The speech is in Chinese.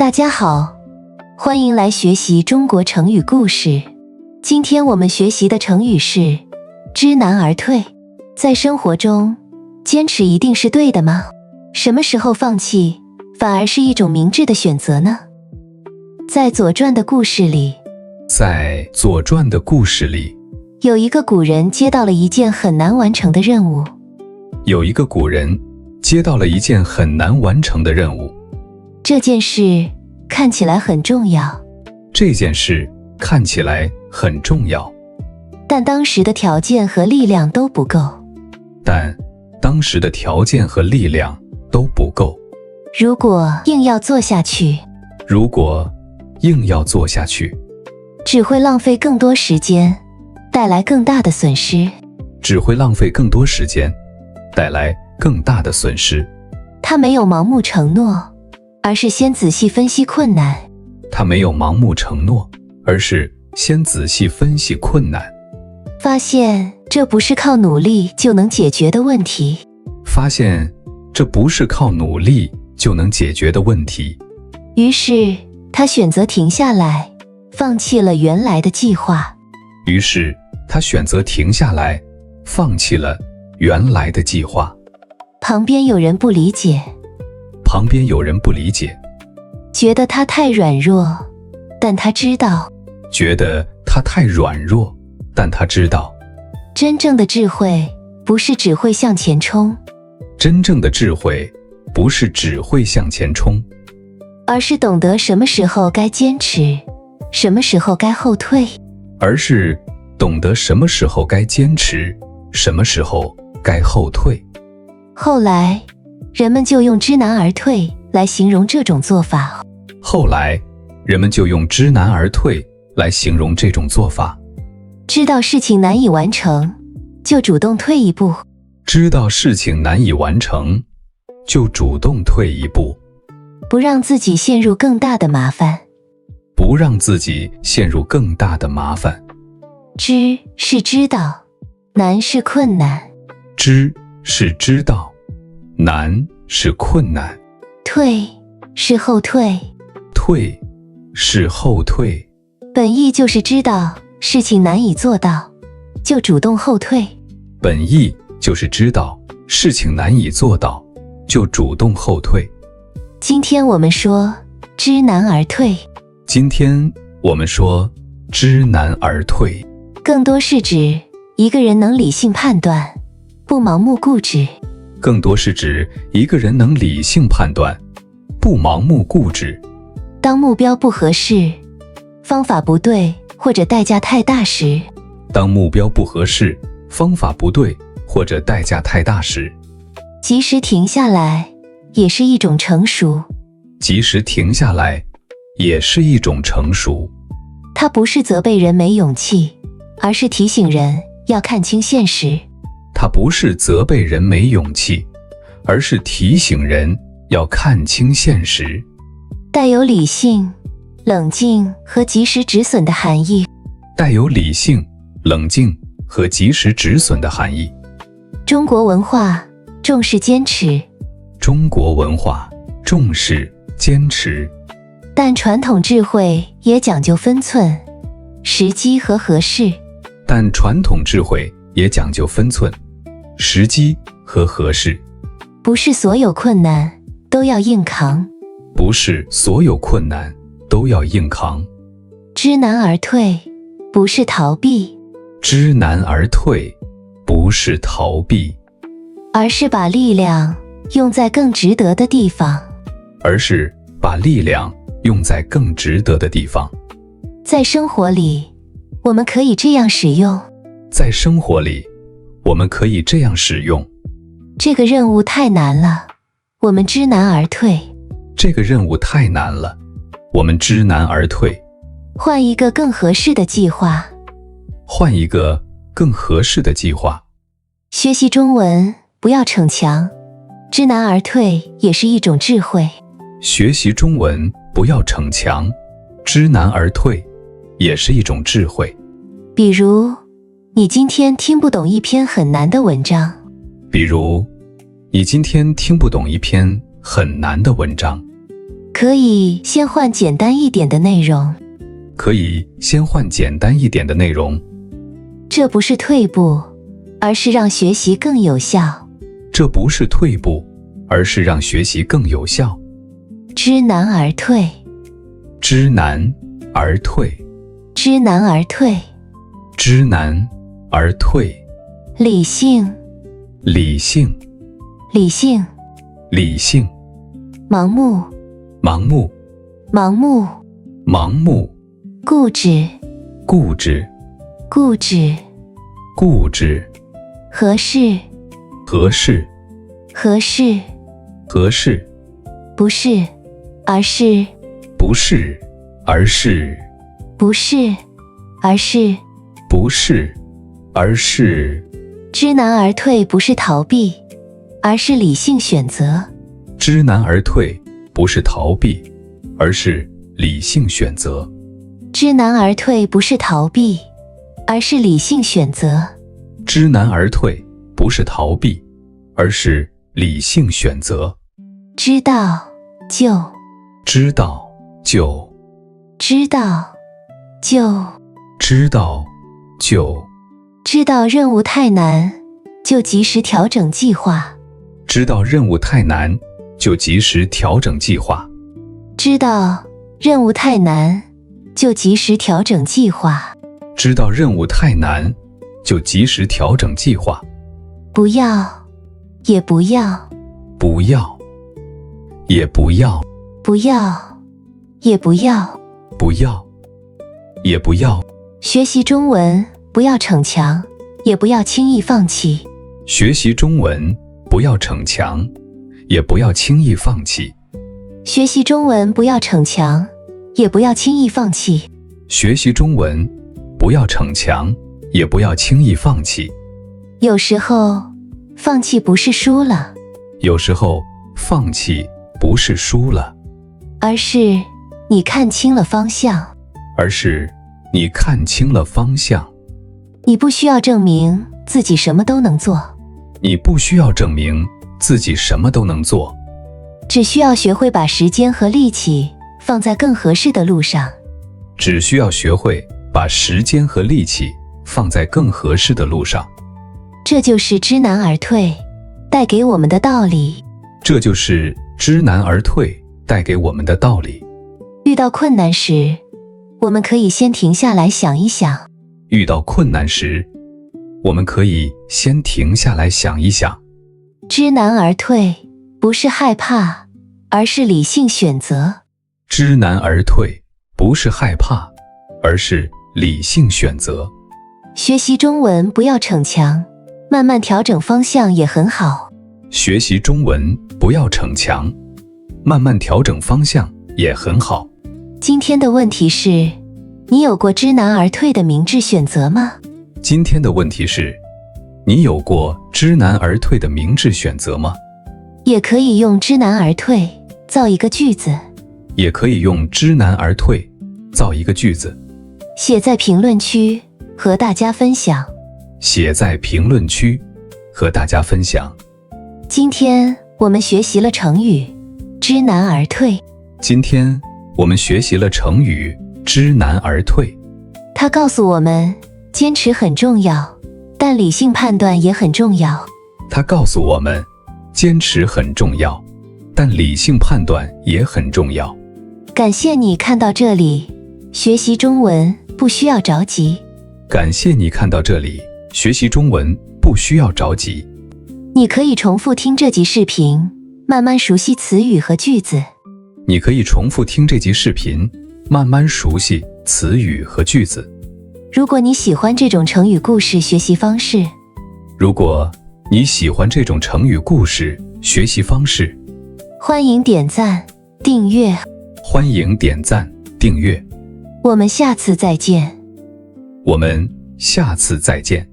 大家好，欢迎来学习中国成语故事。今天我们学习的成语是知难而退。在生活中，坚持一定是对的吗？什么时候放弃，反而是一种明智的选择呢？在《左传》的故事里，有一个古人接到了一件很难完成的任务。这件事看起来很重要，但当时的条件和力量都不够。如果硬要做下去，只会浪费更多时间，带来更大的损失。他没有盲目承诺，而是先仔细分析困难。发现这不是靠努力就能解决的问题。于是他选择停下来，放弃了原来的计划。旁边有人不理解，觉得他太软弱，但他知道，真正的智慧不是只会向前冲，而是懂得什么时候该坚持，什么时候该后退。后来，人们就用知难而退来形容这种做法。知道事情难以完成，就主动退一步。不让自己陷入更大的麻烦。知是知道，难是困难。退是后退。本意就是知道事情难以做到，就主动后退。今天我们说知难而退。更多是指一个人能理性判断，不盲目固执。当目标不合适，方法不对，或者代价太大时，及时停下来也是一种成熟。它不是责备人没勇气，而是提醒人要看清现实。带有理性、冷静和及时止损的含义。中国文化重视坚持，但传统智慧也讲究分寸、时机和合适。不是所有困难都要硬扛。知难而退，不是逃避，而是把力量用在更值得的地方。在生活里，我们可以这样使用。这个任务太难了，我们知难而退。换一个更合适的计划。学习中文不要逞强，知难而退也是一种智慧。比如，你今天听不懂一篇很难的文章，可以先换简单一点的内容。可以先换简单一点的内容。这不是退步，而是让学习更有效。这不是退步，而是让学习更有效。知难而退，知难而退，知难而退，知难而退。理性，理性，理性，理性。盲目，盲目，盲目，盲目。固执，固执，固执，固执。合适，合适，合适，合适。不是，而是，不是，而是，不是，而是。不是，而是。知难而退不是逃避，而是理性选择。知难而退不是逃避，而是理性选择。知难而退不是逃避，而是理性选择。知难而退不是逃避，而是理性选择。知道就，知道就，知道就，知道就。知道任务太难，就及时调整计划。知道任务太难，就及时调整计划。知道任务太难，就及时调整计划。知道任务太难，就及时调整计划。不要，也不要，不要，也不要，不要，也不要，不要，也不要。学习中文不要逞强，也不要轻易放弃。学习中文不要逞强，也不要轻易放弃。学习中文不要逞强，也不要轻易放弃。学习中文不要逞强，也不要轻易放弃。有时候放弃不是输了，有时候放弃不是输了，而是你看清了方向。而是你看清了方向。你不需要证明自己什么都能做，你不需要证明自己什么都能做，只需要学会把时间和力气放在更合适的路上。只需要学会把时间和力气放在更合适的路上。这就是知难而退带给我们的道理。这就是知难而退带给我们的道理。遇到困难时，我们可以先停下来想一想。遇到困难时，我们可以先停下来想一想。知难而退不是害怕，而是理性选择。知难而退不是害怕，而是理性选择。学习中文不要逞强，慢慢调整方向也很好。学习中文不要逞强，慢慢调整方向也很好。今天的问题是，你有过知难而退的明智选择吗？今天的问题是，你有过知难而退的明智选择吗？也可以用知难而退造一个句子。也可以用知难而退造一个句子。写在评论区和大家分享。写在评论区和大家分享。今天我们学习了成语知难而退。今天我们学习了成语知难而退。它告诉我们，坚持很重要，但理性判断也很重要。它告诉我们，坚持很重要，但理性判断也很重要。感谢你看到这里，学习中文不需要着急。感谢你看到这里，学习中文不需要着急。你可以重复听这集视频，慢慢熟悉词语和句子。你可以重复听这集视频，慢慢熟悉词语和句子。如果你喜欢这种成语故事学习方式，如果你喜欢这种成语故事学习方式，欢迎点赞、订阅。欢迎点赞、订阅。我们下次再见。我们下次再见。